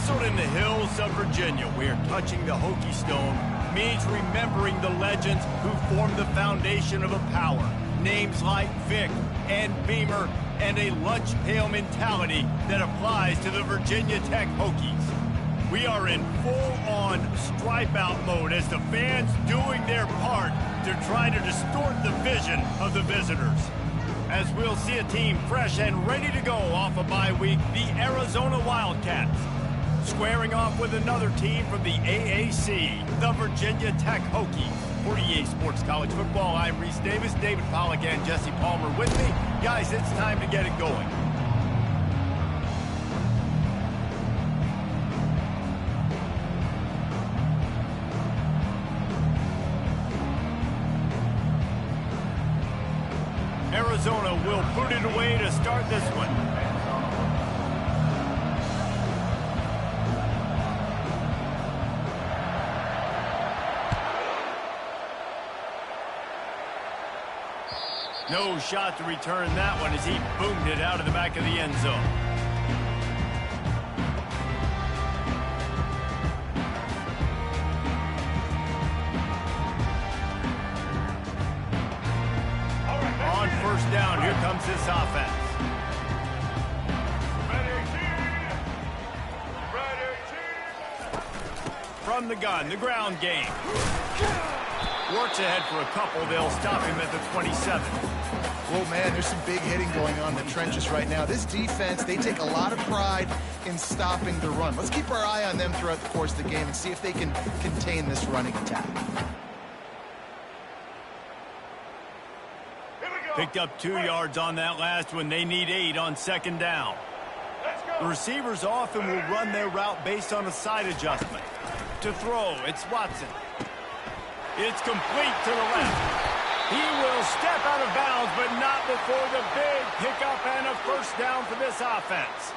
Nestled in the hills of Virginia, where touching the Hokie Stone means remembering the legends who formed the foundation of a power. Names like Vic and Beamer, and a lunch pail mentality that applies to the Virginia Tech Hokies. We are in full-on stripe-out mode as the fans doing their part to try to distort the vision of the visitors. As we'll see a team fresh and ready to go off a bye week, the Arizona Wildcats, squaring off with another team from the AAC, the Virginia Tech Hokies. For EA Sports College Football, I'm Reese Davis, David Pollack, and Jesse Palmer with me. Guys, it's time to get it going. Arizona will put it away to start this one. No shot to return that one as he boomed it out of the back of the end zone. On first down, here comes this offense. From the gun, the ground game. Works ahead for a couple. They'll stop him at the 27. Well, man, there's some big hitting going on in the trenches right now. This defense, they take a lot of pride in stopping the run. Let's keep our eye on them throughout the course of the game and see if they can contain this running attack. Picked up 2 yards on that last one. They need 8 on second down. The receivers often will run their route based on a side adjustment. To throw, it's Watson. It's complete to the left. He will step out of bounds, but not before the big pickup and a first down for this offense.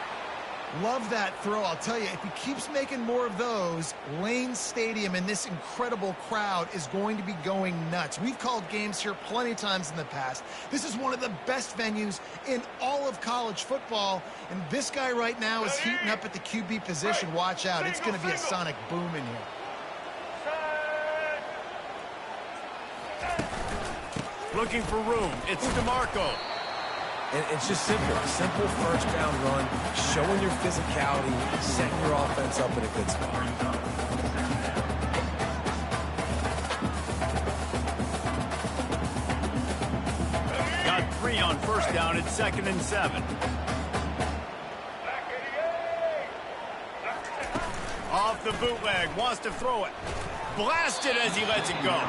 Love that throw. I'll tell you, if he keeps making more of those, Lane Stadium and this incredible crowd is going to be going nuts. We've called games here plenty of times in the past. This is one of the best venues in all of college football, and this guy right now is heating up at the QB position. Watch out. It's going to be a sonic boom in here. Looking for room. It's DeMarco. And it's just simple. Simple first down run, showing your physicality, setting your offense up in a good spot. Got 3 on first down. It's 2nd and 7. Off the bootleg. Wants to throw it. Blasted as he lets it go.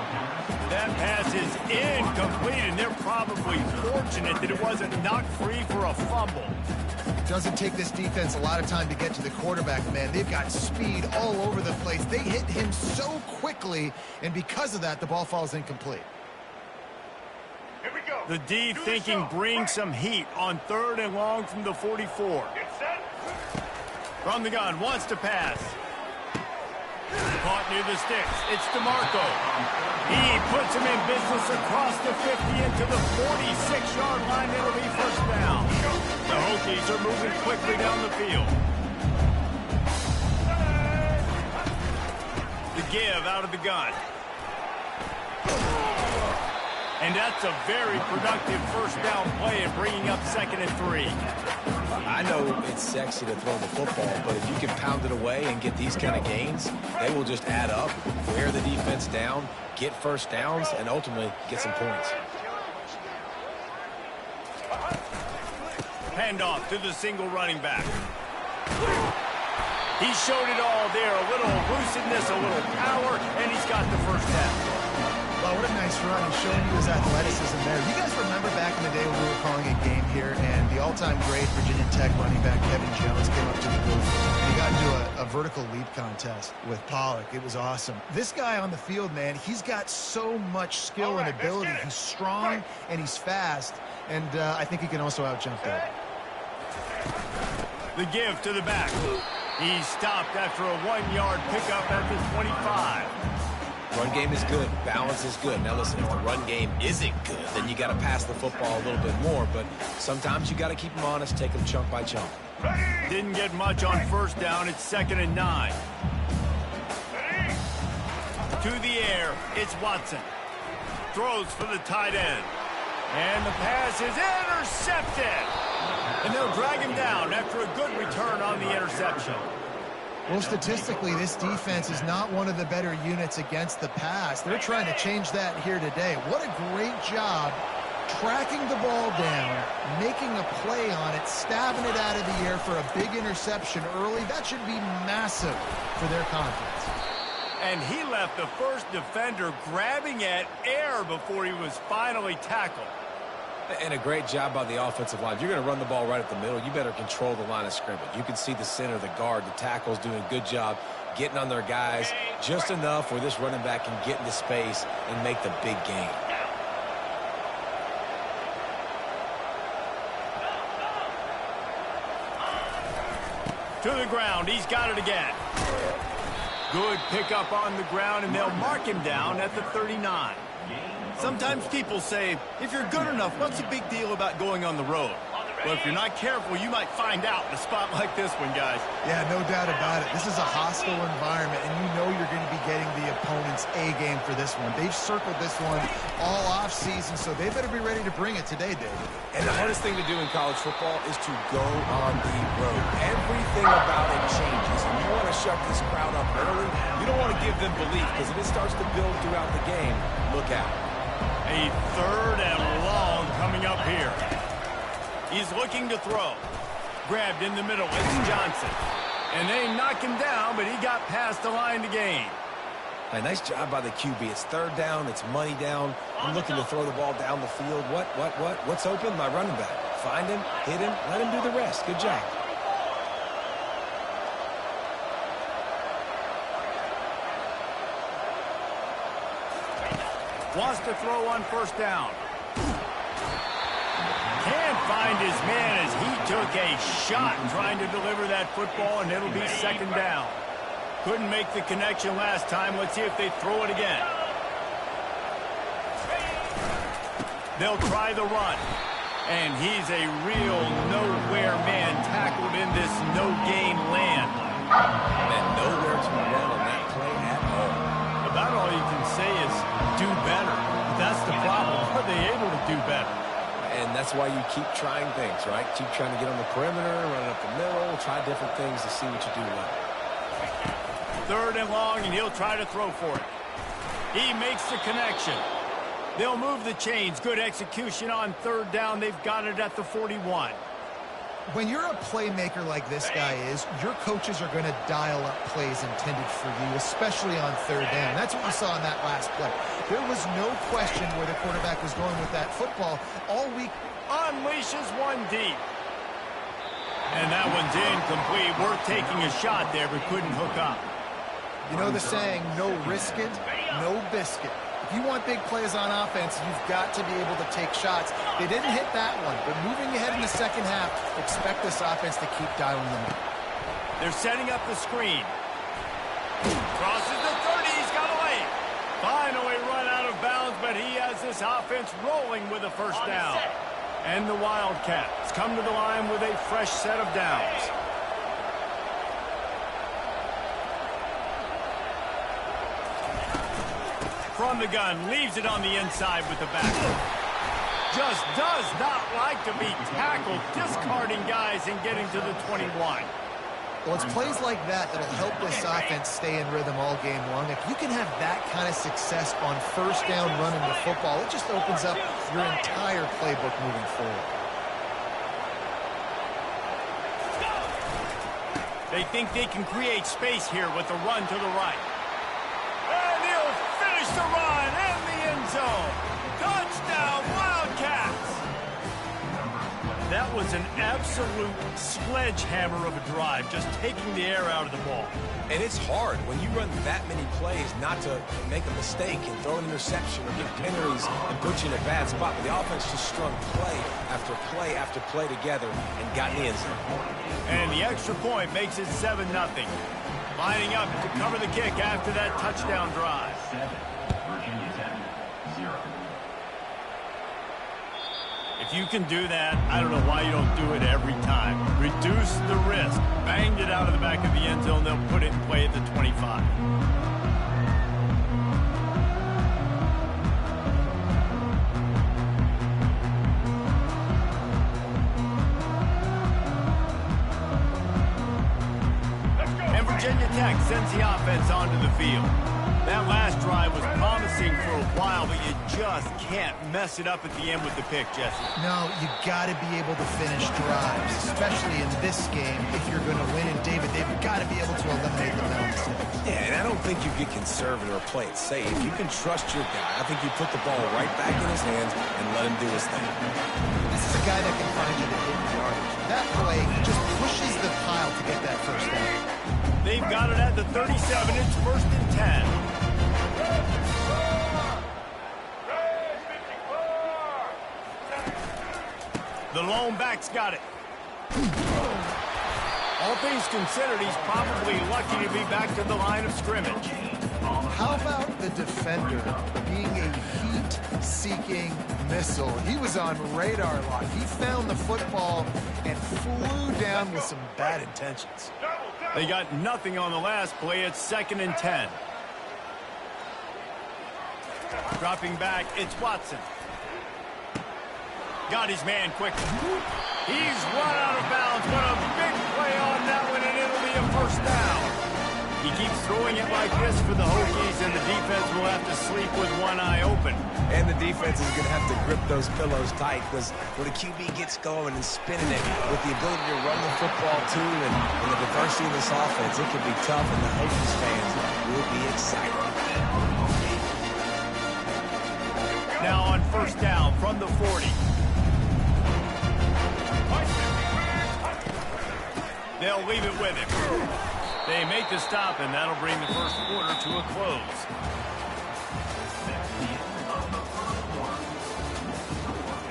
That pass is incomplete, and they're probably fortunate that it wasn't knocked free for a fumble. It doesn't take this defense a lot of time to get to the quarterback, man. They've got speed all over the place. They hit him so quickly, and because of that, the ball falls incomplete. Here we go. The D thinking bring some heat on 3rd and long from the 44. From the gun, wants to pass. Caught near the sticks. It's DeMarco. He puts him in business across the 50 into the 46-yard line. It'll be first down. The Hokies are moving quickly down the field. The give out of the gun. And that's a very productive first down play and bringing up 2nd and 3. I know it's sexy to throw the football, but if you can pound it away and get these kind of gains, they will just add up, wear the defense down, get first downs, and ultimately get some points. Handoff to the single running back. He showed it all there. A little elusiveness, a little power, and he's got the first down. Well, what a nice run. He's showing you his athleticism there. You guys remember back in the day when we were calling a game here, and the all-time great Virginia Tech running back Kevin Jones came up to the booth, and he got into a vertical leap contest with Pollack. It was awesome. This guy on the field, man, he's got so much skill and ability. He's strong, and he's fast, and I think he can also out-jump that. The give to the back. He stopped after a 1-yard pickup at the 25. Run game is good. Balance is good. Now listen, if the run game isn't good, then you got to pass the football a little bit more. But sometimes you got to keep them honest, take them chunk by chunk. Didn't get much on first down. It's 2nd and 9. To the air, it's Watson. Throws for the tight end. And the pass is intercepted. And they'll drag him down after a good return on the interception. Well, statistically, this defense is not one of the better units against the pass. They're trying to change that here today. What a great job tracking the ball down, making a play on it, stabbing it out of the air for a big interception early. That should be massive for their confidence. And he left the first defender grabbing at air before he was finally tackled. And a great job by the offensive line. If you're going to run the ball right at the middle, you better control the line of scrimmage. You can see the center, the guard, the tackles doing a good job getting on their guys just enough where this running back can get into space and make the big gain. To the ground. He's got it again. Good pickup on the ground, and they'll mark him down at the 39. Sometimes people say, if you're good enough, what's the big deal about going on the road? Well, if you're not careful, you might find out in a spot like this one, guys. Yeah, no doubt about it. This is a hostile environment, and you know you're going to be getting the opponent's A game for this one. They've circled this one all offseason, so they better be ready to bring it today, David. And the hardest thing to do in college football is to go on the road. Everything about it changes, and you want to shut this crowd up early. You don't want to give them belief, because if it starts to build throughout the game, look out. A 3rd and long coming up here. He's looking to throw. Grabbed in the middle. It's Johnson. And they knock him down, but he got past the line to gain. A nice job by the QB. It's 3rd down. It's money down. I'm looking to throw the ball down the field. What's open? My running back. Find him, hit him, let him do the rest. Good job. Wants to throw on 1st down. Can't find his man as he took a shot trying to deliver that football, and it'll be 2nd down. Couldn't make the connection last time. Let's see if they throw it again. They'll try the run. And he's a real nowhere man tackled in this no-gain land. And nowhere to run on that play at all. About all you can say is do better. That's the problem. Are they able to do better? And that's why you keep trying things, right? Keep trying to get on the perimeter, run up the middle, try different things to see what you do well. 3rd and long, and he'll try to throw for it. He makes the connection. They'll move the chains. Good execution on 3rd down. They've got it at the 41. When you're a playmaker like this guy is, your coaches are going to dial up plays intended for you, especially on 3rd down. That's what we saw in that last play. There was no question where the quarterback was going with that football all week. Unleashes one deep. And that one's incomplete. Worth taking a shot there, but couldn't hook up. You know the saying, no risk it, no biscuit. If you want big plays on offense, you've got to be able to take shots. They didn't hit that one, but moving ahead in the 2nd half, expect this offense to keep dialing them up. They're setting up the screen. Crosses the 30. He's got away. Finally run out of bounds, but he has this offense rolling with a 1st down. And the Wildcats come to the line with a fresh set of downs. From the gun, leaves it on the inside with the back. Just does not like to be tackled, discarding guys and getting to the 21. Well, it's plays like that that'll help this offense stay in rhythm all game long. If you can have that kind of success on 1st down running the football, it just opens up your entire playbook moving forward. They think they can create space here with the run to the right. And he'll finish the run in the end zone. Touchdown, Wildcats! That was was an absolute sledgehammer of a drive, just taking the air out of the ball. And it's hard when you run that many plays not to make a mistake and throw an interception or get penalties and put you in a bad spot. But the offense just strung play after play after play together and got in the end zone. And the extra point makes it 7-0. Lining up to cover the kick after that touchdown drive. Virginia 10, 0. If you can do that, I don't know why you don't do it every time. Reduce the risk. Banged it out of the back of the end zone. They'll put it in play at the 25. And Virginia Tech sends the offense onto the field. That last drive was promising for a while, but you just can't mess it up at the end with the pick, Jesse. No, you got to be able to finish drives, especially in this game if you're going to win. And David, they've got to be able to eliminate the mental mistakes. Yeah, and I don't think you get conservative or play it safe. You can trust your guy. I think you put the ball right back in his hands and let him do his thing. This is a guy that can find you the hidden yardage. That play just pushes the pile to get that first down. They've got it at the 37. It's 1st and 10. The lone back's got it. All things considered, he's probably lucky to be back to the line of scrimmage. How about the defender being a heat-seeking missile? He was on radar lock. He found the football and flew down with some bad intentions. They got nothing on the last play. It's 2nd and 10. Dropping back, it's Watson. Got his man quickly. He's run out of bounds, but a big play on that one, and it'll be a 1st down. He keeps throwing it like this for the Hokies, and the defense will have to sleep with one eye open. And the defense is going to have to grip those pillows tight because when the QB gets going and spinning it with the ability to run the football too and the diversity of this offense, it can be tough, and the Hokies fans will be excited. Now on 1st down from the 40. They'll leave it with him. They make the stop, and that'll bring the 1st quarter to a close.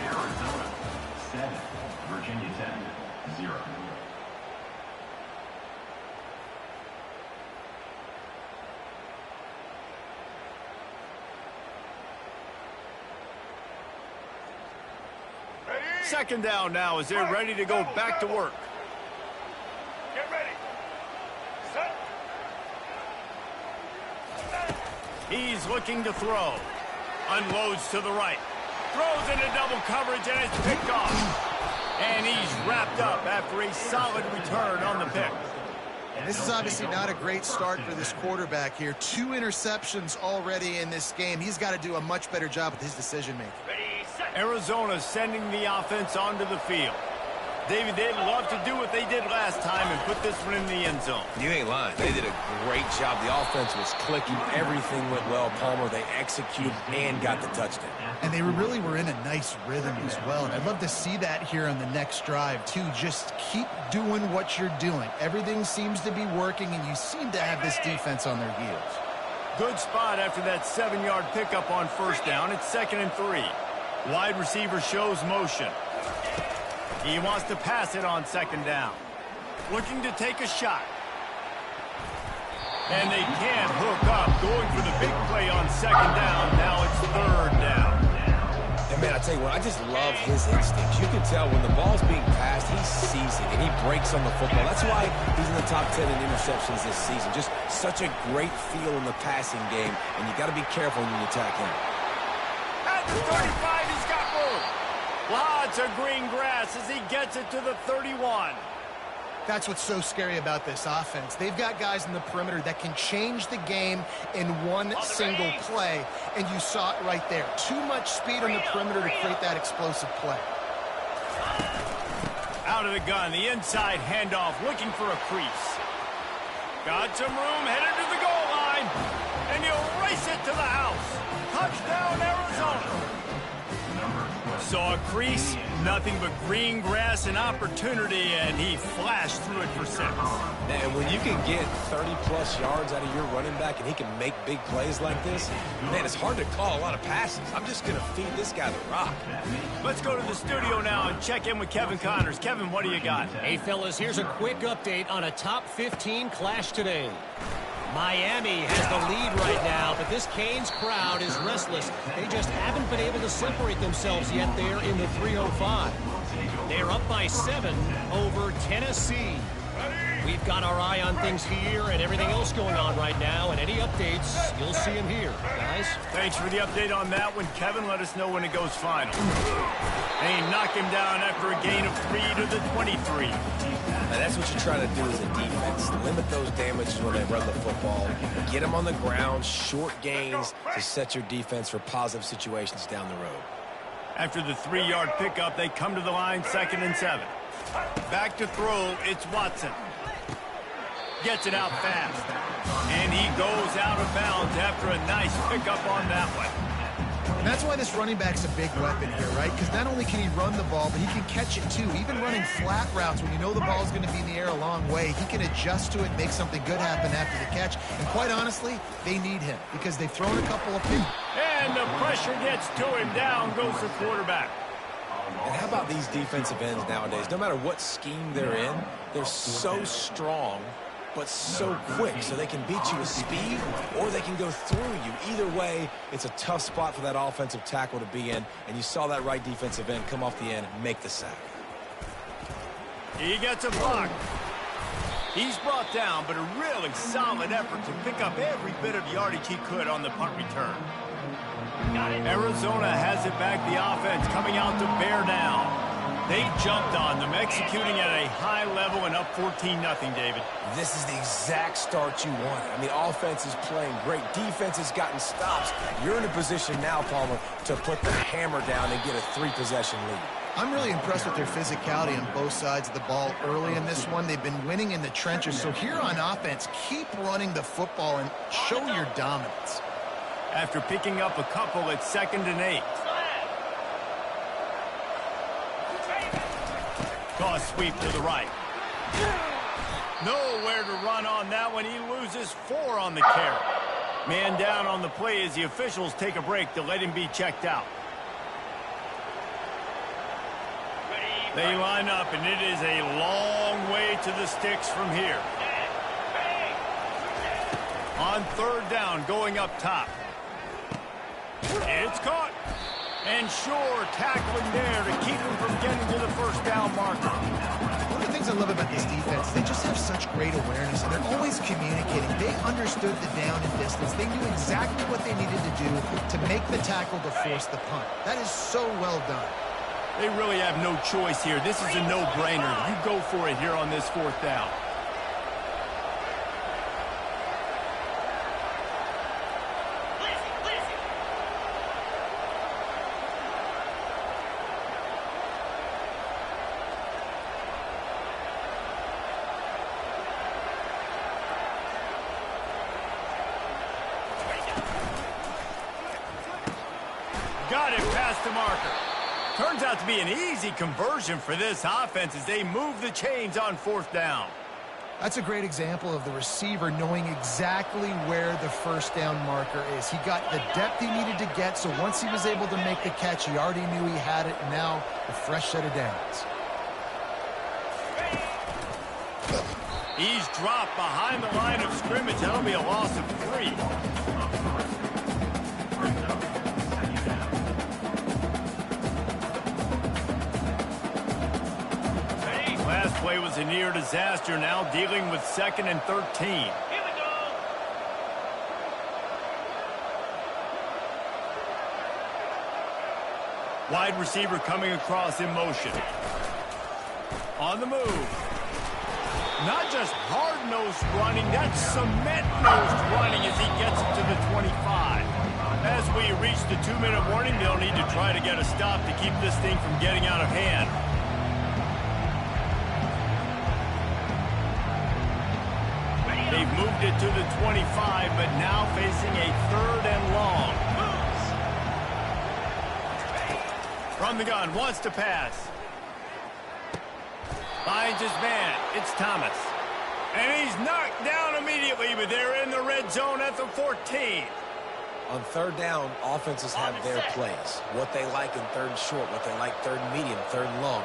Arizona 7, Virginia 10, 0. Second down now as they're ready to go back to work. Get ready. Set. He's looking to throw. Unloads to the right. Throws into double coverage, and it's picked off. And he's wrapped up after a solid return on the pick. This is obviously not a great start for this quarterback here. 2 interceptions already in this game. He's got to do a much better job with his decision-making. Arizona sending the offense onto the field. David, they'd love to do what they did last time and put this one in the end zone. You ain't lying. They did a great job. The offense was clicking. Everything went well. Palmer, they executed and got the touchdown. And they really were in a nice rhythm as well. And I'd love to see that here on the next drive, too. Just keep doing what you're doing. Everything seems to be working, and you seem to have this defense on their heels. Good spot after that 7-yard pickup on 1st down. It's 2nd and 3. Wide receiver shows motion. He wants to pass it on 2nd down. Looking to take a shot. And they can't hook up. Going for the big play on 2nd down. Now it's 3rd down. And, man, I tell you what, I just love his instincts. You can tell when the ball's being passed, he sees it, and he breaks on the football. That's why he's in the top 10 in interceptions this season. Just such a great feel in the passing game, and you got to be careful when you attack him. At the 35, he's got room. Lots of green grass as he gets it to the 31. That's what's so scary about this offense. They've got guys in the perimeter that can change the game in one single play, and you saw it right there. Too much speed on the perimeter to create that explosive play. Out of the gun, the inside handoff, looking for a crease. Got some room, headed to the goal line, and he'll race it to the house. Touchdown, Arizona. Saw a crease, nothing but green grass and opportunity, and he flashed through it for 6. And when you can get 30-plus yards out of your running back and he can make big plays like this, man, it's hard to call a lot of passes. I'm just going to feed this guy the rock. Let's go to the studio now and check in with Kevin Connors. Kevin, what do you got? Hey, fellas, here's a quick update on a top 15 clash today. Miami has the lead right now, but this Canes crowd is restless. They just haven't been able to separate themselves yet there in the 305. They're up by 7 over Tennessee. We've got our eye on things here and everything else going on right now, and any updates, you'll see them here, guys. Thanks for the update on that one, Kevin. Let us know when it goes final. They knock him down after a gain of 3 to the 23. And that's what you try to do as a defense. Limit those damages when they run the football. Get them on the ground, short gains to set your defense for positive situations down the road. After the 3-yard pickup, they come to the line, 2nd and 7. Back to throw, it's Watson. Gets it out fast. And he goes out of bounds after a nice pickup on that one. And that's why this running back's a big weapon here, right? Because not only can he run the ball, but he can catch it too. Even running flat routes when you know the ball's going to be in the air a long way, he can adjust to it, make something good happen after the catch. And quite honestly, they need him because they've thrown a couple of picks. And the pressure gets to him. Down goes the quarterback. And how about these defensive ends nowadays? No matter what scheme they're in, they're so strong but so quick, so they can beat you with speed or they can go through you. Either way, it's a tough spot for that offensive tackle to be in, and you saw that right defensive end come off the end and make the sack. He gets a block. He's brought down, but a really solid effort to pick up every bit of yardage he could on the punt return. Arizona has it back, the offense coming out to bear down. They jumped on them, executing at a high level and up 14-0, David. This is the exact start you wanted. I mean, offense is playing great. Defense has gotten stops. You're in a position now, Palmer, to put the hammer down and get a 3-possession lead. I'm really impressed with their physicality on both sides of the ball early in this one. They've been winning in the trenches. So here on offense, keep running the football and show your dominance. After picking up a couple, it's 2nd and 8. Toss sweep to the right. Nowhere to run on that one. He loses 4 on the carry. Man down on the play as the officials take a break to let him be checked out. They line up, and it is a long way to the sticks from here. On 3rd down, going up top. It's caught. And sure, tackling there to keep him from getting to the 1st down marker. One of the things I love about this defense, they just have such great awareness, and they're always communicating. They understood the down and distance. They knew exactly what they needed to do to make the tackle to force the punt. That is so well done. They really have no choice here. This is a no-brainer. You go for it here on this 4th down. Got it past the marker. Turns out to be an easy conversion for this offense as they move the chains on 4th down. That's a great example of the receiver knowing exactly where the 1st down marker is. He got the depth he needed to get, so once he was able to make the catch, he already knew he had it, and now a fresh set of downs. He's dropped behind the line of scrimmage. That'll be a loss of 3. Last play was a near disaster, now dealing with 2nd and 13. Here we go. Wide receiver coming across in motion. On the move. Not just hard-nosed running, that's cement-nosed running as he gets it to the 25. As we reach the 2-minute warning, they'll need to try to get a stop to keep this thing from getting out of hand. They've moved it to the 25, but now facing a 3rd and long. From the gun, wants to pass. Finds his man. It's Thomas. And he's knocked down immediately, but they're in the red zone at the 14. On third down, offenses have their plays. What they like in third and short, what they like third and medium, third and long.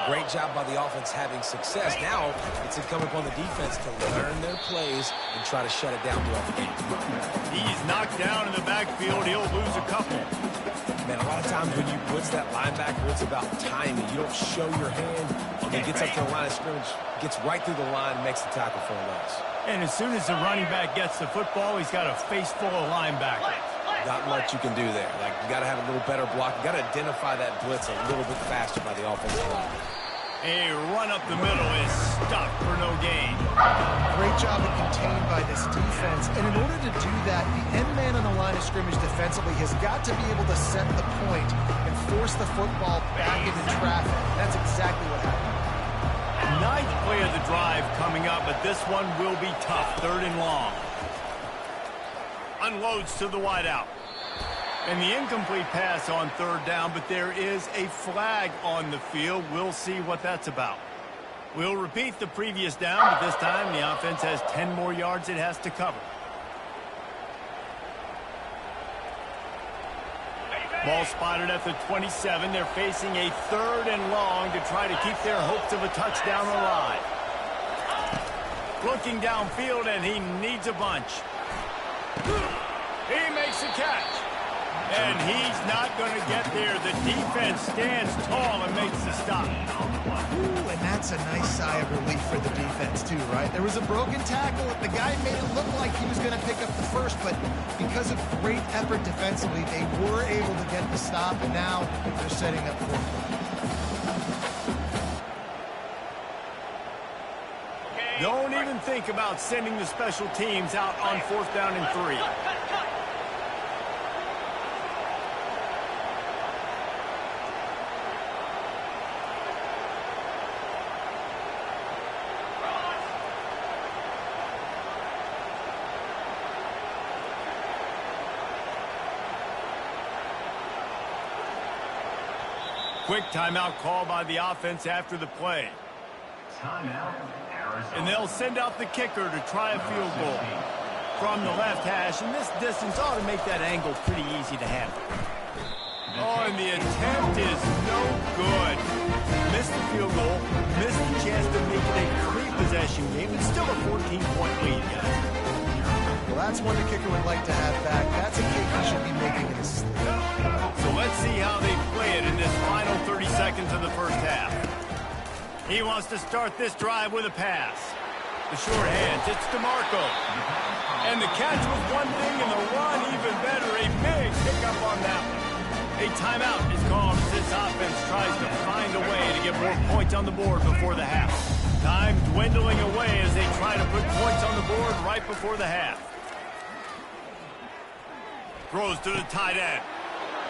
Great job by the offense having success. Now it's incumbent upon the defense to learn their plays and try to shut it down throughout the game. He's knocked down in the backfield. He'll lose a couple. Man, a lot of times when you blitz that linebacker, it's about timing. You don't show your hand. He gets up to the line of scrimmage, gets right through the line, makes the tackle for a loss. And as soon as the running back gets the football, he's got a face full of linebackers. Not much you can do there. Like, you got to have a little better block. You got to identify that blitz a little bit faster by the offensive line. A run up the middle is stopped for no gain. Great job of contained by this defense. And in order to do that, the end man on the line of scrimmage defensively has got to be able to set the point and force the football back into traffic. That's exactly what happened. Ninth play of the drive coming up, but this one will be tough. Third and long. Unloads to the wideout. And the incomplete pass on third down, but there is a flag on the field. We'll see what that's about. We'll repeat the previous down, but this time the offense has 10 more yards it has to cover. Ball spotted at the 27. They're facing a third and long to try to keep their hopes of a touchdown alive. Looking downfield, and he needs a bunch. He makes a catch. And he's not going to get there. The defense stands tall and makes the stop. Ooh, and that's a nice sigh of relief for the defense, too, right? There was a broken tackle. The guy made it look like he was going to pick up the first, but because of great effort defensively, they were able to get the stop, and now they're setting up for it. Don't even think about sending the special teams out on 4th down and 3. Quick timeout call by the offense after the play. Timeout, Arizona. And they'll send out the kicker to try a field goal from the left hash. And this distance ought to make that angle pretty easy to handle. Oh, and the attempt is no good. Missed the field goal, missed the chance to make it a three-possession game. It's still a 14-point lead, guys. Well, that's one the kicker would like to have back. That's a kick he should be making in his sleep. So let's see how they play it in this final 30 seconds of the first half. He wants to start this drive with a pass. The short hands, it's DeMarco. And the catch was one thing, and the run even better. A big pickup on that one. A timeout is called as this offense tries to find a way to get more points on the board before the half. Time dwindling away as they try to put points on the board right before the half. Throws to the tight end.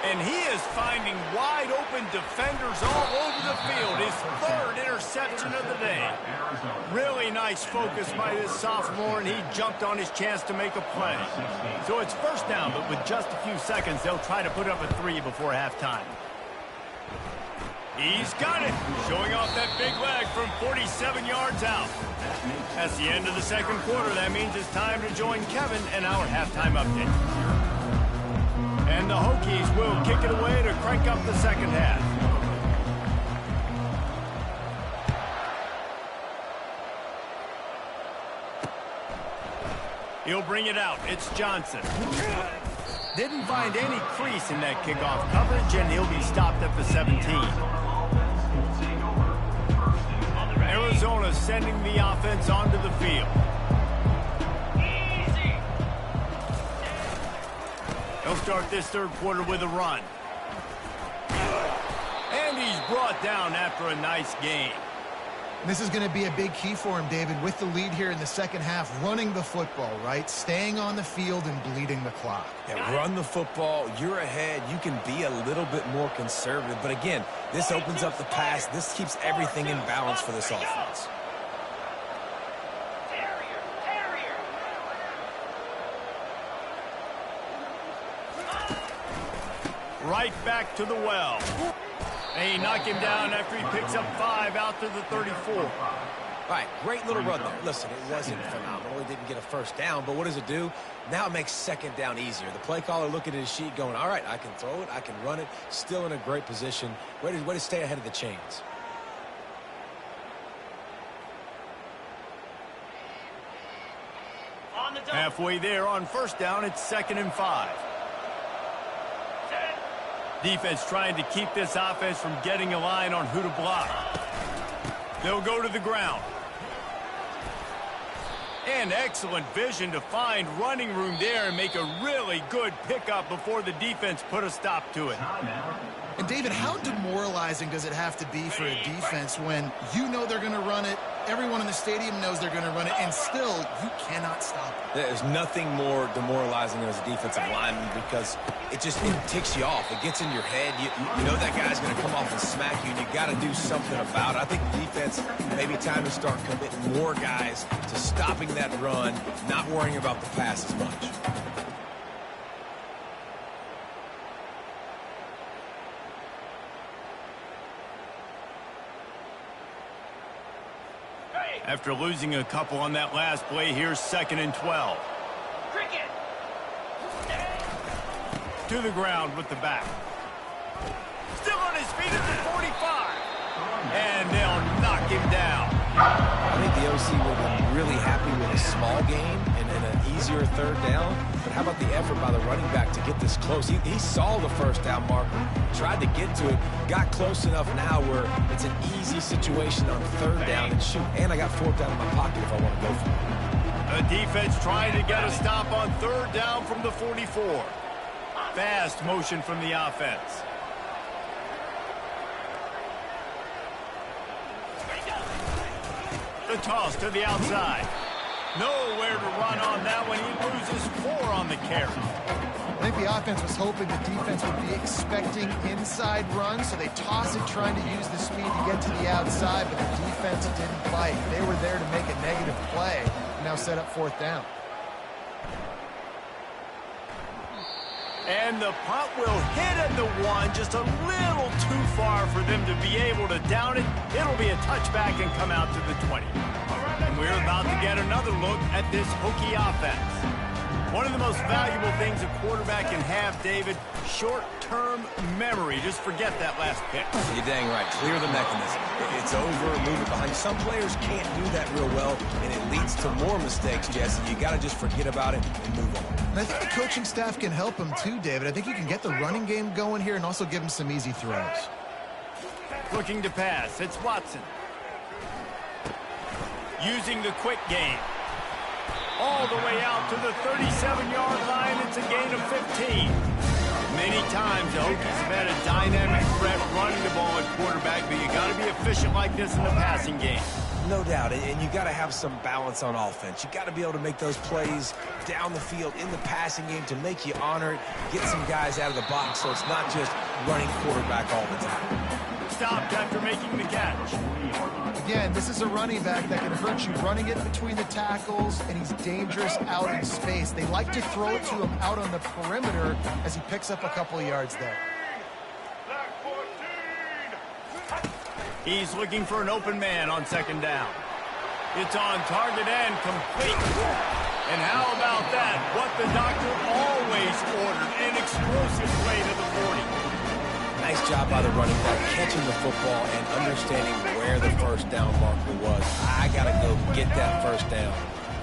And he is finding wide-open defenders all over the field. His third interception of the day. Really nice focus by this sophomore, and he jumped on his chance to make a play. So it's first down, but with just a few seconds, they'll try to put up a 3 before halftime. He's got it, showing off that big leg from 47 yards out. That's the end of the second quarter. That means it's time to join Kevin and our halftime update. And the Hokies will kick it away to crank up the second half. He'll bring it out. It's Johnson. Didn't find any crease in that kickoff coverage, and he'll be stopped at the 17. Arizona sending the offense onto the field. He'll start this third quarter with a run. And he's brought down after a nice game. This is going to be a big key for him, David, with the lead here in the second half, running the football, right? Staying on the field and bleeding the clock. Yeah, run the football. You're ahead. You can be a little bit more conservative. But again, this opens up the pass. This keeps everything in balance for this offense. Right back to the well. They knock him down after he picks up 5 out to the 34. All right, great little run there. Listen, it wasn't phenomenal. He didn't get a first down, but what does it do? Now it makes second down easier. The play caller looking at his sheet going, all right, I can throw it, I can run it, still in a great position. Way to stay ahead of the chains. Halfway there on first down, it's 2nd and 5. Defense trying to keep this offense from getting a line on who to block. They'll go to the ground. And excellent vision to find running room there and make a really good pickup before the defense put a stop to it. And David, how demoralizing does it have to be for a defense when you know they're going to run it, everyone in the stadium knows they're going to run it, and still you cannot stop it? There's nothing more demoralizing as a defensive lineman because it ticks you off. It gets in your head. You know that guy's going to come off and smack you, and you got to do something about it. I think the defense, maybe time to start committing more guys to stopping that run, not worrying about the pass as much. After losing a couple on that last play, here's 2nd and 12. Cricket. To the ground with the back. Still on his feet at the 45. And they'll knock him down. I think the OC will be really happy with a small game and an easier third down. But how about the effort by the running back to get this close? He saw the first down marker, tried to get to it, got close enough now where it's an easy situation on third down and shoot. And I got 4th down in my pocket if I want to go for it. The defense trying to get a stop on third down from the 44. Fast motion from the offense. The toss to the outside. Nowhere to run on that one. He loses 4 on the carry. I think the offense was hoping the defense would be expecting inside runs, so they toss it trying to use the speed to get to the outside, but the defense didn't bite. They were there to make a negative play, now set up 4th down. And the punt will hit at the 1, just a little too far for them to be able to down it. It'll be a touchback and come out to the 20. And we're about to get another look at this Hokie offense. One of the most valuable things a quarterback can have, David, short-term memory. Just forget that last pick. You're dang right. Clear the mechanism. It's over, move it behind. Some players can't do that real well, and it leads to more mistakes, Jesse. You got to just forget about it and move on. And I think the coaching staff can help him too, David. I think you can get the running game going here and also give him some easy throws. Looking to pass. It's Watson. Using the quick game. All the way out to the 37-yard line. It's a gain of 15. Many times the Hokies have had a dynamic threat running the ball at quarterback, but you got to be efficient like this in the passing game. No doubt, and you got to have some balance on offense. You got to be able to make those plays down the field in the passing game to make you honor it, get some guys out of the box so it's not just running quarterback all the time. Stopped after making the catch. Again, this is a running back that can hurt you running it between the tackles, and he's dangerous out in space. They like to throw it to him out on the perimeter as he picks up a couple of yards there. He's looking for an open man on 2nd down. It's on target and complete. And how about that? What the doctor always ordered, an explosive play to the 40. Nice job by the running back, catching the football and understanding where the first down marker was. I got to go get that first down.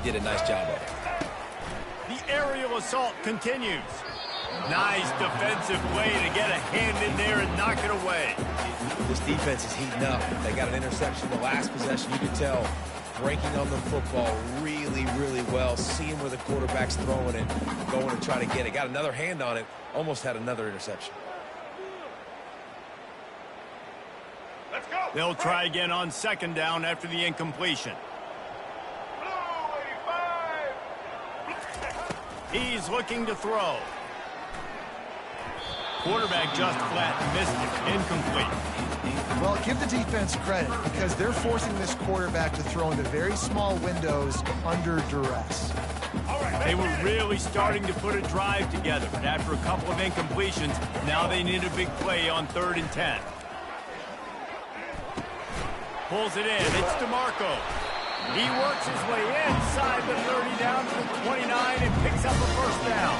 Did a nice job of it. The aerial assault continues. Nice defensive play to get a hand in there and knock it away. This defense is heating up. They got an interception the last possession. You could tell breaking on the football really, really well, seeing where the quarterback's throwing it, going to try to get it. Got another hand on it, almost had another interception. Let's go. They'll try again on 2nd down after the incompletion. He's looking to throw. Quarterback just flat missed it. Incomplete. Well, give the defense credit because they're forcing this quarterback to throw into very small windows under duress. They were really starting to put a drive together, but after a couple of incompletions, now they need a big play on 3rd and 10. Pulls it in. It's DeMarco. He works his way inside the 30 down to the 29 and picks up a first down.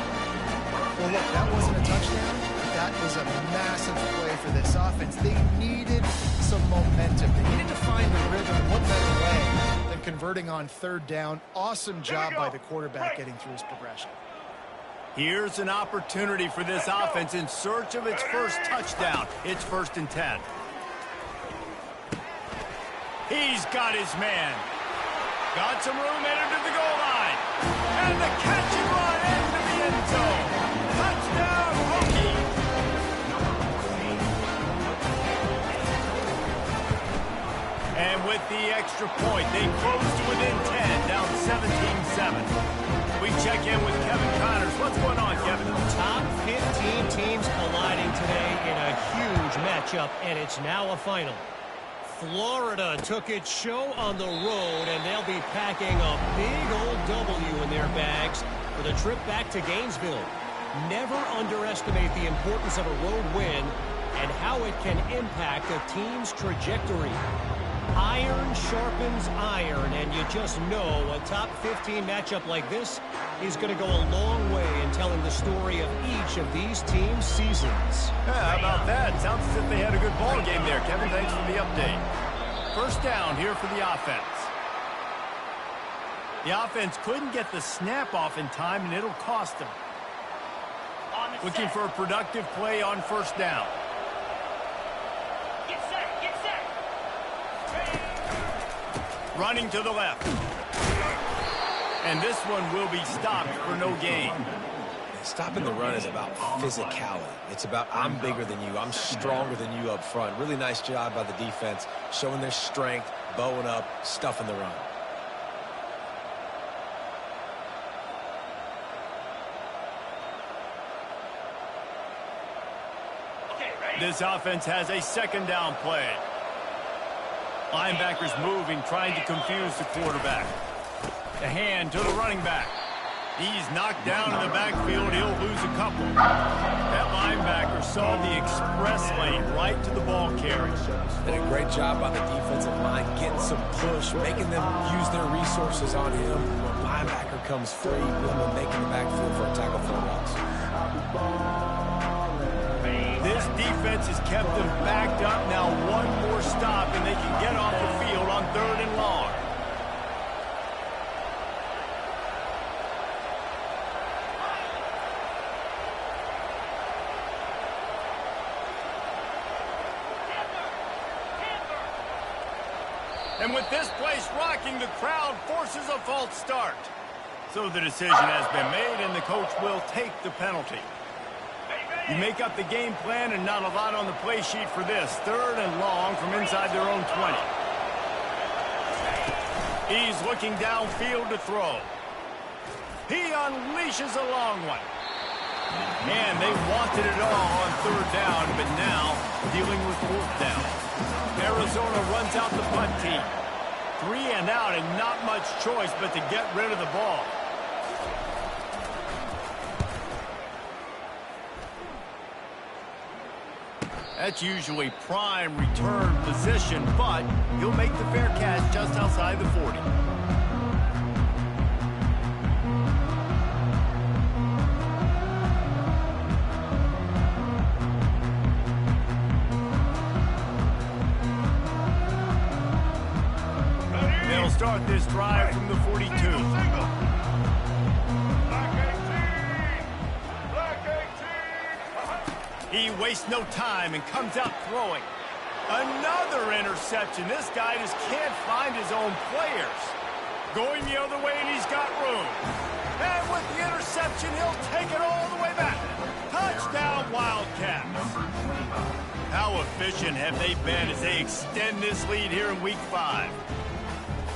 Well, look, that wasn't a touchdown. That was a massive play for this offense. They needed some momentum. They needed to find the rhythm. What better way than converting on third down? Awesome job by the quarterback getting through his progression. Here's an opportunity for this offense in search of its first touchdown. It's 1st and 10. He's got his man. Got some room headed to the goal line. And the catch and run into the end zone. Touchdown, Hokie. And with the extra point, they close to within 10, down 17-7. We check in with Kevin Connors. What's going on, Kevin? Top 15 teams colliding today in a huge matchup, and it's now a final. Florida took its show on the road, and they'll be packing a big old W in their bags for the trip back to Gainesville. Never underestimate the importance of a road win and how it can impact a team's trajectory. Iron sharpens iron, and you just know a top 15 matchup like this is going to go a long way in telling the story of each of these teams' seasons. Yeah, how about that? Sounds as if they had a good ball game there. Kevin, thanks for the update. First down here for the offense. The offense couldn't get the snap off in time, and it'll cost them. Looking for a productive play on first down. Get set, get set. Running to the left. And this one will be stopped for no gain. Stopping the run is about physicality. It's about I'm bigger than you. I'm stronger than you up front. Really nice job by the defense, showing their strength, bowing up, stuffing the run. Okay, ready? This offense has a second down play. Linebackers moving, trying to confuse the quarterback. The hand to the running back. He's knocked down in the backfield. He'll lose a couple. That linebacker saw the express lane right to the ball carrier. Did a great job by the defensive line, getting some push, making them use their resources on him. When linebacker comes free, Billman making the backfield for a tackle for a loss. This defense has kept them backed up. Now one more stop, and they can get off the field on 3rd and long. And with this place rocking, the crowd forces a false start. So the decision has been made, and the coach will take the penalty. You make up the game plan, and not a lot on the play sheet for this. 3rd and long from inside their own 20. He's looking downfield to throw. He unleashes a long one. And they wanted it all on 3rd down, but now dealing with 4th down. Arizona runs out the punt team. 3 and out, and not much choice but to get rid of the ball. That's usually prime return position, but he'll make the fair catch just outside the 40. They'll start this drive from the 42. He wastes no time and comes out throwing. Another interception. This guy just can't find his own players. Going the other way, and he's got room. And with the interception, he'll take it all the way back. Touchdown, Wildcats. How efficient have they been as they extend this lead here in Week 5?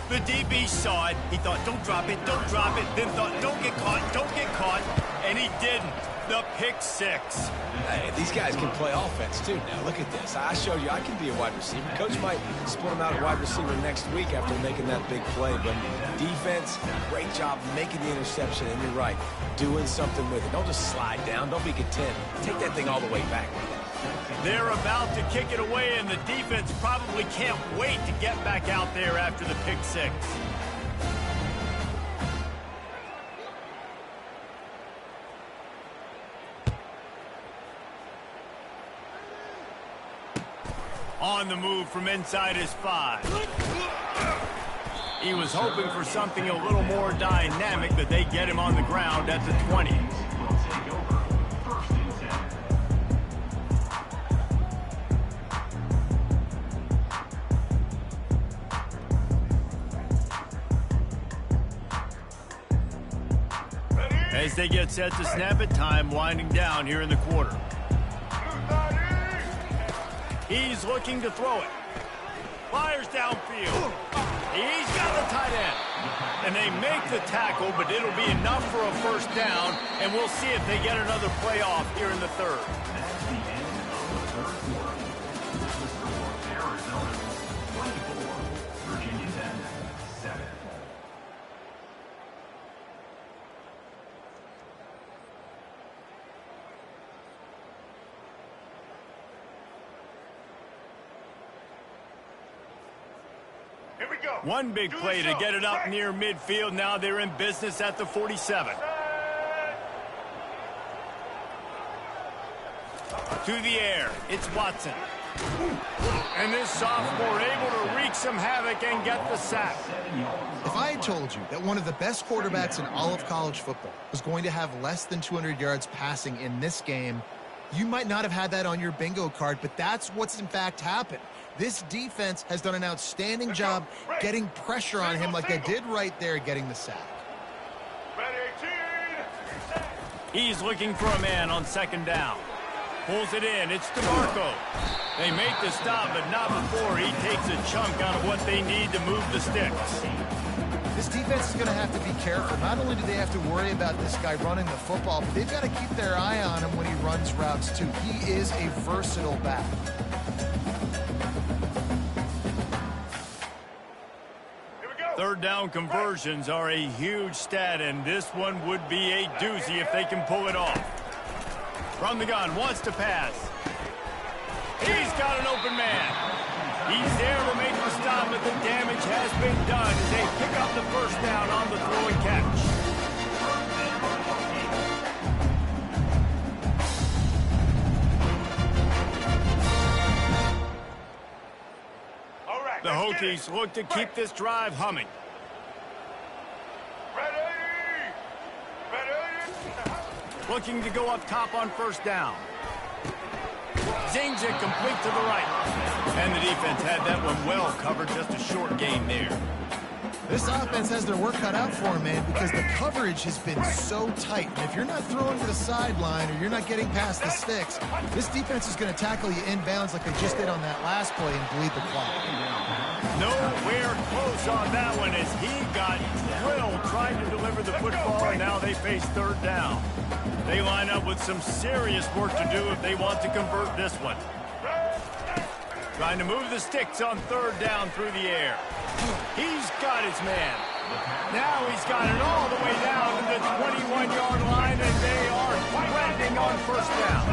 The DB saw it. He thought, don't drop it, don't drop it. Then thought, don't get caught, don't get caught. And he didn't. The pick 6. Hey, these guys can play offense, too. Now, look at this. I showed you I can be a wide receiver. Coach might split him out at wide receiver next week after making that big play. But defense, great job making the interception. And you're right, doing something with it. Don't just slide down. Don't be content. Take that thing all the way back with it. They're about to kick it away, and the defense probably can't wait to get back out there after the pick six. On the move from inside his 5. He was hoping for something a little more dynamic, but they get him on the ground at the 20. As they get set to snap it, time winding down here in the quarter. He's looking to throw it. Fires downfield. He's got the tight end. And they make the tackle, but it'll be enough for a first down, and we'll see if they get another playoff here in the third. That's the end of the third quarter. The score, Arizona 24, Virginia Tech 7. One big play to get it up near midfield. Now they're in business at the 47. To the air, it's Watson. And this sophomore able to wreak some havoc and get the sack. If I had told you that one of the best quarterbacks in all of college football was going to have less than 200 yards passing in this game, you might not have had that on your bingo card, but that's what's in fact happened. This defense has done an outstanding job getting pressure on him like they did right there, getting the sack. He's looking for a man on second down. Pulls it in. It's DeMarco. They make the stop, but not before he takes a chunk out of what they need to move the sticks. This defense is going to have to be careful. Not only do they have to worry about this guy running the football, but they've got to keep their eye on him when he runs routes too. He is a versatile back. Third down conversions are a huge stat, and this one would be a doozy if they can pull it off. From the gun, wants to pass. He's got an open man. He's there to make the stop, but the damage has been done as they pick up the first down on the throw and catch. The Hokies look to keep this drive humming. Looking to go up top on first down. Zings it complete to the right. And the defense had that one well covered, just a short gain there. This offense has their work cut out for them, man, because the coverage has been so tight. And if you're not throwing to the sideline or you're not getting past the sticks, this defense is going to tackle you inbounds like they just did on that last play and bleed the clock. Nowhere close on that one as he got drilled trying to deliver the football, and now they face third down. They line up with some serious work to do if they want to convert this one. Trying to move the sticks on third down through the air. He's got his man. Now he's got it all the way down to the 21-yard line, and they are threatening on first down.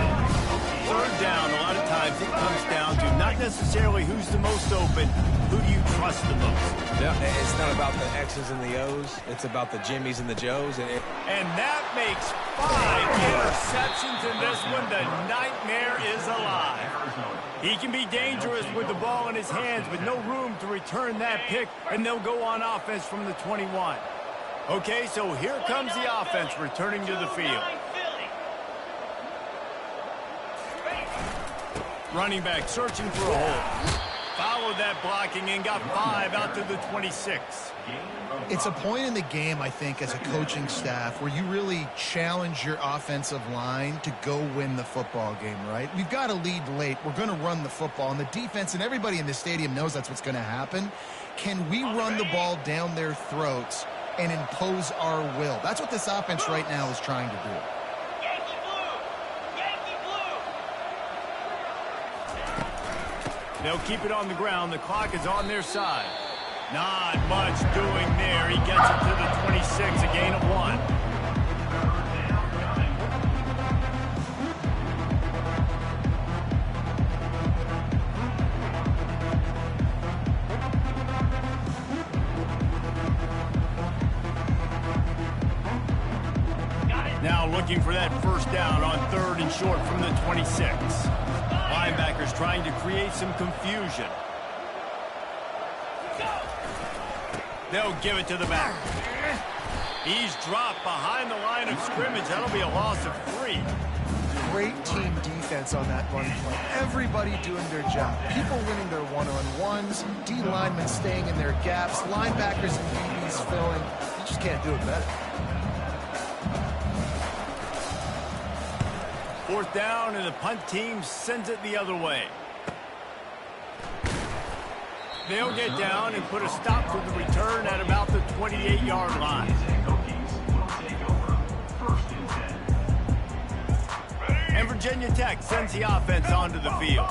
Third down, a lot of times it comes down to not necessarily who's the most open, who do you trust the most? Yeah, it's not about the X's and the O's. It's about the Jimmys and the Joes. And that makes 5 interceptions in this one. The nightmare is alive. He can be dangerous with the ball in his hands, with no room to return that pick, and they'll go on offense from the 21. Okay, so here comes the offense returning to the field. Running back searching for a hole. Followed that blocking and got 5 out to the 26. It's a point in the game, I think, as a coaching staff where you really challenge your offensive line to go win the football game, right? We've got to lead late. We're going to run the football, and the defense and everybody in the stadium knows that's what's going to happen. Can we run the ball down their throats and impose our will? That's what this offense right now is trying to do. They'll keep it on the ground. The clock is on their side. Not much doing there. He gets it to the 26, a gain of 1. Now looking for that first down on 3rd and short from the 26. Linebackers trying to create some confusion. They'll give it to the back. He's dropped behind the line of scrimmage. That'll be a loss of 3. Great team defense on that run play. Everybody doing their job. People winning their one-on-ones, D linemen staying in their gaps, linebackers and DBs filling. You just can't do it better. 4th down, and the punt team sends it the other way. They'll get down and put a stop to the return at about the 28-yard line. Hokies will take over. 1st and 10. And Virginia Tech sends the offense onto the field.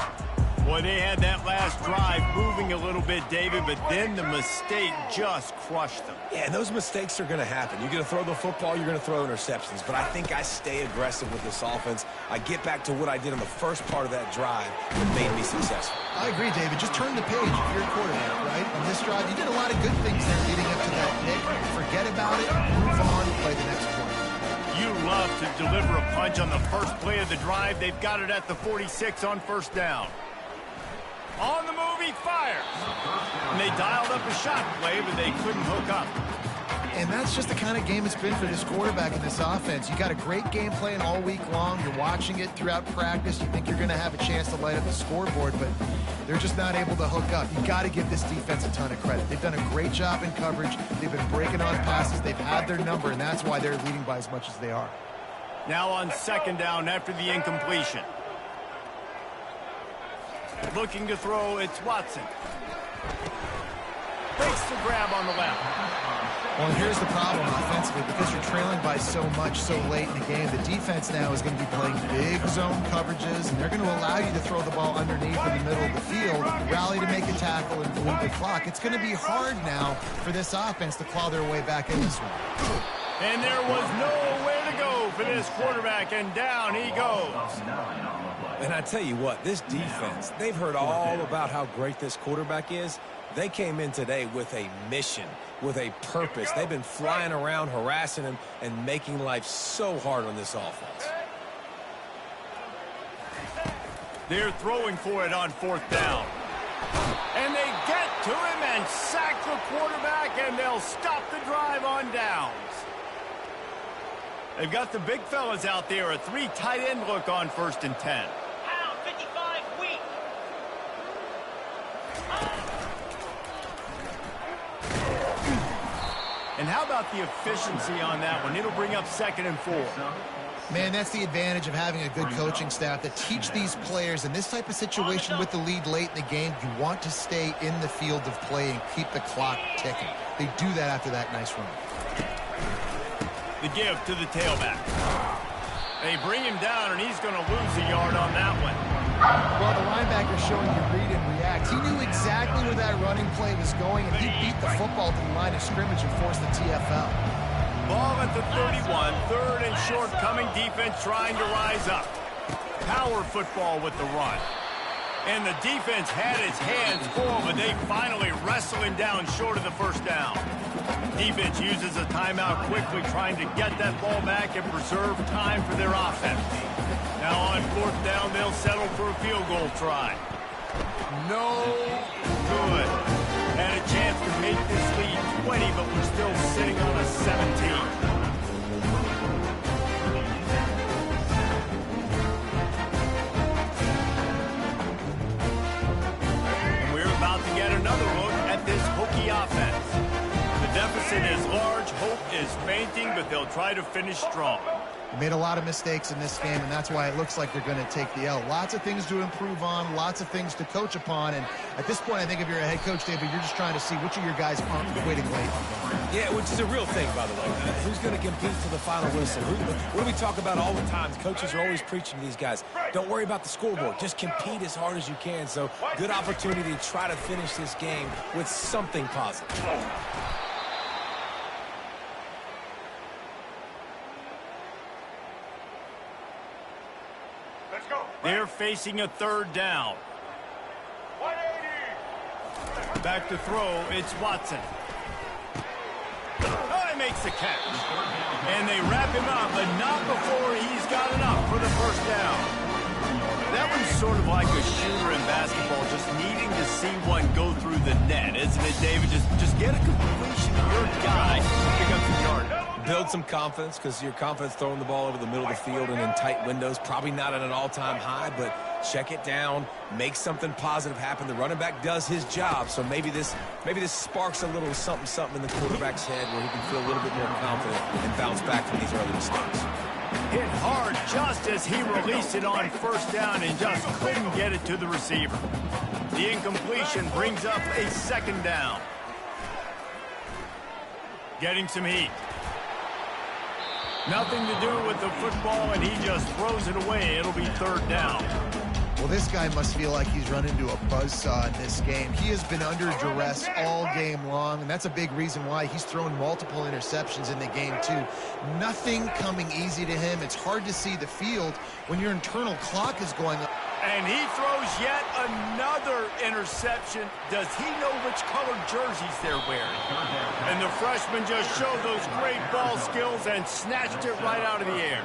Boy, they had that last drive moving a little bit, David, but then the mistake just crushed them. Yeah, and those mistakes are going to happen. You're going to throw the football, you're going to throw interceptions. But I think I stay aggressive with this offense. I get back to what I did on the first part of that drive that made me successful. I agree, David. Just turn the page if you're a quarterback, right? On this drive, you did a lot of good things there leading up to that pick. Forget about it, move on, play the next play. You love to deliver a punch on the first play of the drive. They've got it at the 46 on 1st down. On the move, he fires. And they dialed up a shot play, but they couldn't hook up. And that's just the kind of game it's been for this quarterback in this offense. You got a great game plan all week long. You're watching it throughout practice. You think you're going to have a chance to light up the scoreboard, but they're just not able to hook up. You got to give this defense a ton of credit. They've done a great job in coverage. They've been breaking on passes. They've had their number, and that's why they're leading by as much as they are. Now on 2nd down after the incompletion. Looking to throw, it's Watson. Takes the grab on the left. Well, here's the problem offensively. Because you're trailing by so much so late in the game, the defense now is going to be playing big zone coverages, and they're going to allow you to throw the ball underneath in the middle of the field, rally to make a tackle, and bleed the clock. It's going to be hard now for this offense to claw their way back in this one. And there was nowhere to go for this quarterback, and down he goes. And I tell you what, this defense, they've heard all about how great this quarterback is. They came in today with a mission, with a purpose. They've been flying around, harassing him, and making life so hard on this offense. They're throwing for it on 4th down. And they get to him and sack the quarterback, and they'll stop the drive on downs. They've got the big fellas out there, a 3 tight end look on 1st and 10. Pound 55 weak. And how about the efficiency on that one? It'll bring up 2nd and 4. Man, that's the advantage of having a good coaching staff that teach these players in this type of situation with the lead late in the game. You want to stay in the field of play and keep the clock ticking. They do that after that nice run. The give to the tailback. They bring him down, and he's going to lose a yard on that one. Well, the linebacker's showing you read and react. He knew exactly where that running play was going, and he beat the football to the line of scrimmage and forced the TFL. Ball at the 31, 3rd and short, coming defense trying to rise up. Power football with the run. And the defense had his hands full, but they finally wrestle him down short of the 1st down. Defense uses a timeout quickly, trying to get that ball back and preserve time for their offense. Now on 4th down, they'll settle for a field goal try. No good. Had a chance to make this lead 20, but we're still sitting on a 17. Another look at this Hokie offense. The deficit is large, hope is fainting, but they'll try to finish strong. They made a lot of mistakes in this game, and that's why it looks like they're going to take the L. Lots of things to improve on, lots of things to coach upon, and at this point, I think if you're a head coach, David, you're just trying to see which of your guys aren't quitting late. Yeah, which is a real thing, by the way. Who's going to compete to the final whistle? What do we talk about all the time? Coaches are always preaching to these guys. Don't worry about the scoreboard. Just compete as hard as you can. So, good opportunity to try to finish this game with something positive. They're facing a 3rd down. Back to throw, it's Watson. Oh, he makes makes the catch. And they wrap him up, but not before he's got enough for the first down. That one's sort of like a shooter in basketball, just needing to see one go through the net, isn't it, David? Just get a completion to your guy, pick up some yard. Build some confidence, because your confidence throwing the ball over the middle of the field and in tight windows, probably not at an all-time high, but check it down, make something positive happen. The running back does his job, so maybe this sparks a little something in the quarterback's head where he can feel a little bit more confident and bounce back from these early mistakes. Hit hard just as he released it on first down and just couldn't get it to the receiver. The incompletion brings up a second down. Getting some heat. Nothing to do with the football, and he just throws it away. It'll be third down. Well, this guy must feel like he's run into a buzzsaw in this game. He has been under duress all game long, and that's a big reason why he's thrown multiple interceptions in the game, too. Nothing coming easy to him. It's hard to see the field when your internal clock is going up. And he throws yet another interception. Does he know which colored jerseys they're wearing? And the freshman just showed those great ball skills and snatched it right out of the air.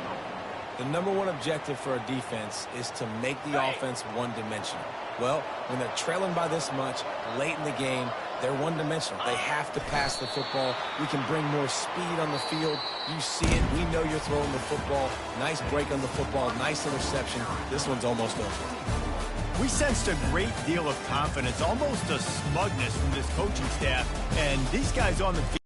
The number one objective for a defense is to make the offense one-dimensional. Well, when they're trailing by this much late in the game, they're one-dimensional. They have to pass the football. We can bring more speed on the field. You see it. We know you're throwing the football. Nice break on the football. Nice interception. This one's almost over. We sensed a great deal of confidence, almost a smugness from this coaching staff, and these guys on the field.